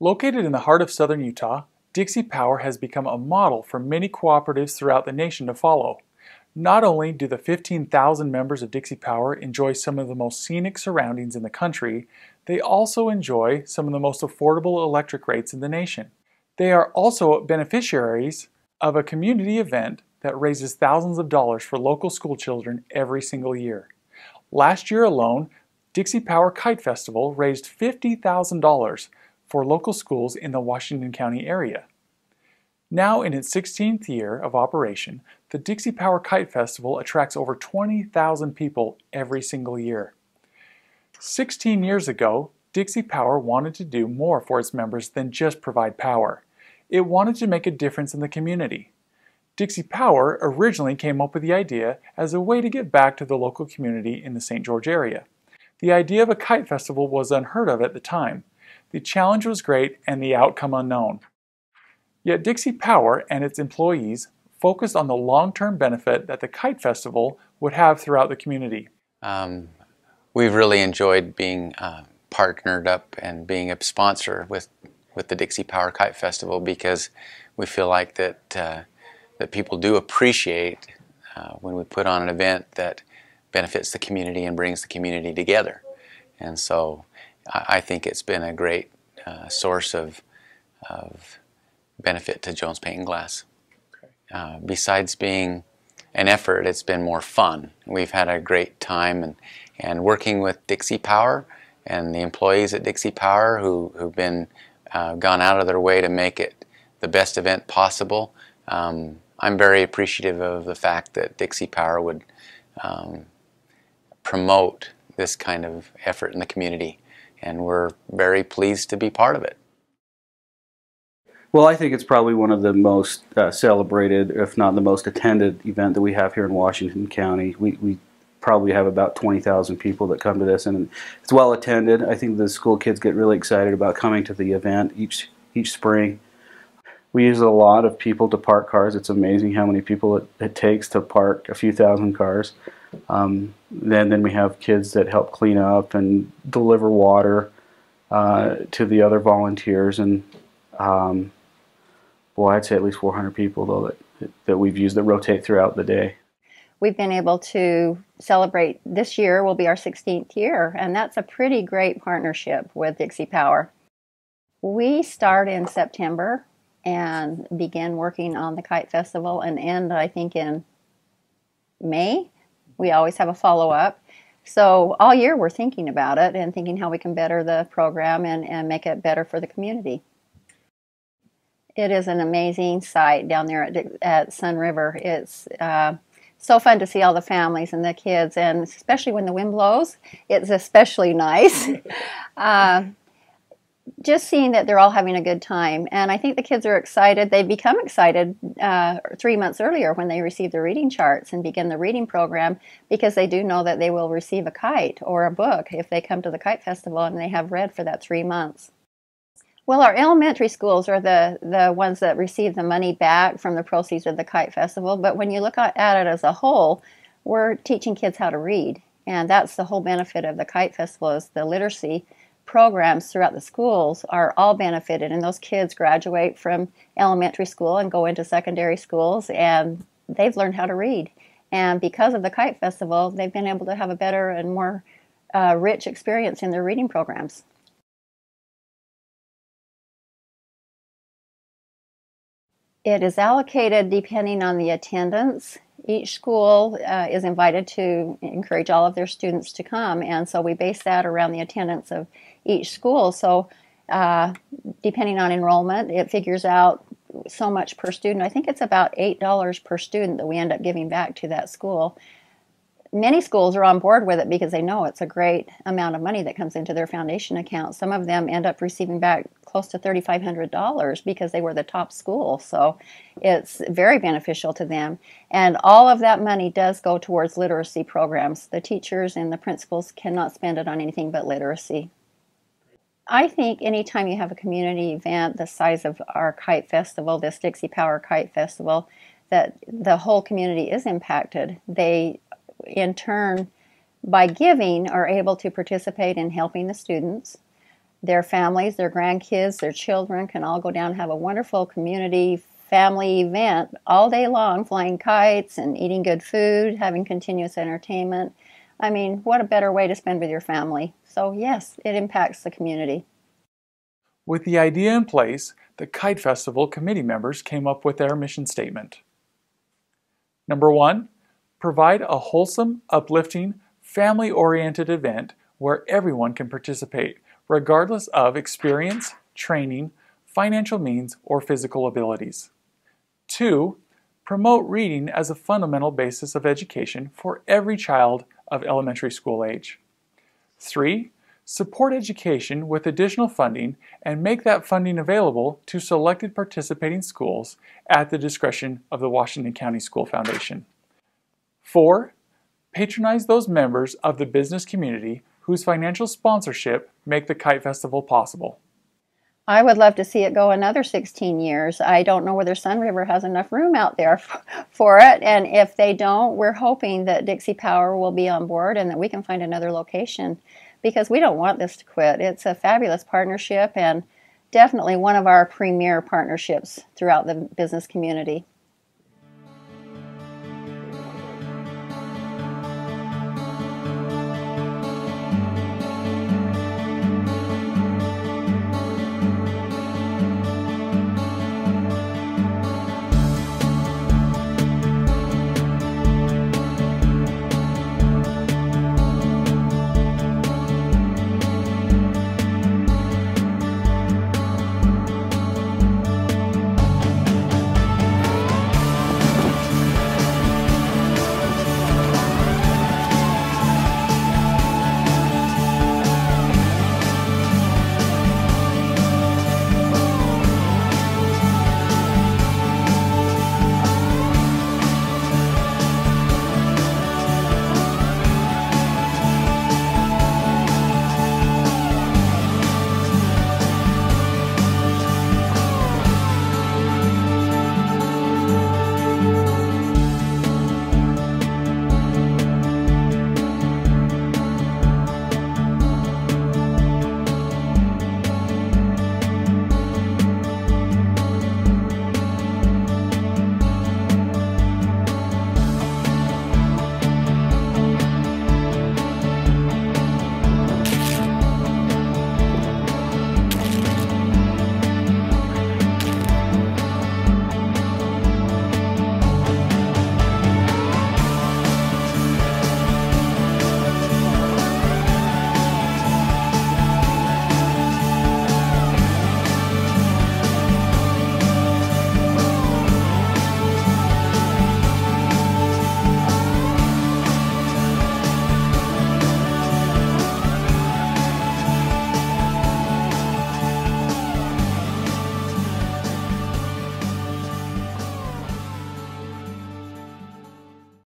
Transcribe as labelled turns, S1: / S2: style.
S1: Located in the heart of southern Utah, Dixie Power has become a model for many cooperatives throughout the nation to follow. Not only do the 15,000 members of Dixie Power enjoy some of the most scenic surroundings in the country, they also enjoy some of the most affordable electric rates in the nation. They are also beneficiaries of a community event that raises thousands of dollars for local school children every single year. Last year alone, Dixie Power Kite Festival raised $50,000 for local schools in the Washington County area. Now in its 16th year of operation, the Dixie Power Kite Festival attracts over 20,000 people every single year. 16 years ago, Dixie Power wanted to do more for its members than just provide power. It wanted to make a difference in the community. Dixie Power originally came up with the idea as a way to give back to the local community in the St. George area. The idea of a kite festival was unheard of at the time. The challenge was great and the outcome unknown. Yet Dixie Power and its employees focused on the long-term benefit that the kite festival would have throughout the community.
S2: We've really enjoyed being partnered up and being a sponsor with the Dixie Power Kite Festival, because we feel like that people do appreciate when we put on an event that benefits the community and brings the community together. And so I think it's been a great source of benefit to Jones Paint and Glass. Okay. Besides being an effort, it's been more fun. We've had a great time and working with Dixie Power and the employees at Dixie Power who've been gone out of their way to make it the best event possible. I'm very appreciative of the fact that Dixie Power would promote this kind of effort in the community, and we're very pleased to be part of it.
S3: Well, I think it's probably one of the most celebrated, if not the most attended event that we have here in Washington County. We probably have about 20,000 people that come to this, and it's well attended. I think the school kids get really excited about coming to the event each spring. We use a lot of people to park cars. It's amazing how many people it takes to park a few thousand cars. Then we have kids that help clean up and deliver water to the other volunteers, and boy, I'd say at least 400 people though that we've used that rotate throughout the day.
S4: We've been able to celebrate, this year will be our 16th year, and that's a pretty great partnership with Dixie Power. We start in September and begin working on the Kite Festival and end, I think, in May. We always have a follow-up. So all year we're thinking about it and thinking how we can better the program and make it better for the community. It is an amazing sight down there at Sun River. It's so fun to see all the families and the kids, and especially when the wind blows, it's especially nice. Just seeing that they're all having a good time, and I think the kids are excited. They become excited 3 months earlier when they receive the reading charts and begin the reading program, because they do know that they will receive a kite or a book if they come to the Kite Festival and they have read for that 3 months. Well, our elementary schools are the ones that receive the money back from the proceeds of the Kite Festival, but when you look at it as a whole, we're teaching kids how to read, and that's the whole benefit of the Kite Festival, is the literacy programs throughout the schools are all benefited, and those kids graduate from elementary school and go into secondary schools, and they've learned how to read. And because of the Kite Festival, they've been able to have a better and more rich experience in their reading programs. It is allocated depending on the attendance. Each school is invited to encourage all of their students to come, and so we base that around the attendance of each school. So depending on enrollment, it figures out so much per student. I think it's about $8 per student that we end up giving back to that school. Many schools are on board with it because they know it's a great amount of money that comes into their foundation account. Some of them end up receiving back close to $3,500 because they were the top school. So it's very beneficial to them. And all of that money does go towards literacy programs. The teachers and the principals cannot spend it on anything but literacy. I think anytime you have a community event the size of our Kite Festival, this Dixie Power Kite Festival, that the whole community is impacted. They, in turn, by giving, are able to participate in helping the students. their families, their grandkids, their children can all go down and have a wonderful community family event all day long, flying kites and eating good food, having continuous entertainment. I mean, what a better way to spend with your family. So yes, it impacts the community.
S1: With the idea in place, the Kite Festival committee members came up with their mission statement. Number 1, provide a wholesome, uplifting, family-oriented event where everyone can participate, regardless of experience, training, financial means, or physical abilities. 2, promote reading as a fundamental basis of education for every child of elementary school age. 3, support education with additional funding and make that funding available to selected participating schools at the discretion of the Washington County School Foundation. 4, patronize those members of the business community whose financial sponsorship make the Kite Festival possible.
S4: I would love to see it go another 16 years. I don't know whether Sun River has enough room out there for it, and if they don't, we're hoping that Dixie Power will be on board and that we can find another location, because we don't want this to quit. It's a fabulous partnership and definitely one of our premier partnerships throughout the business community.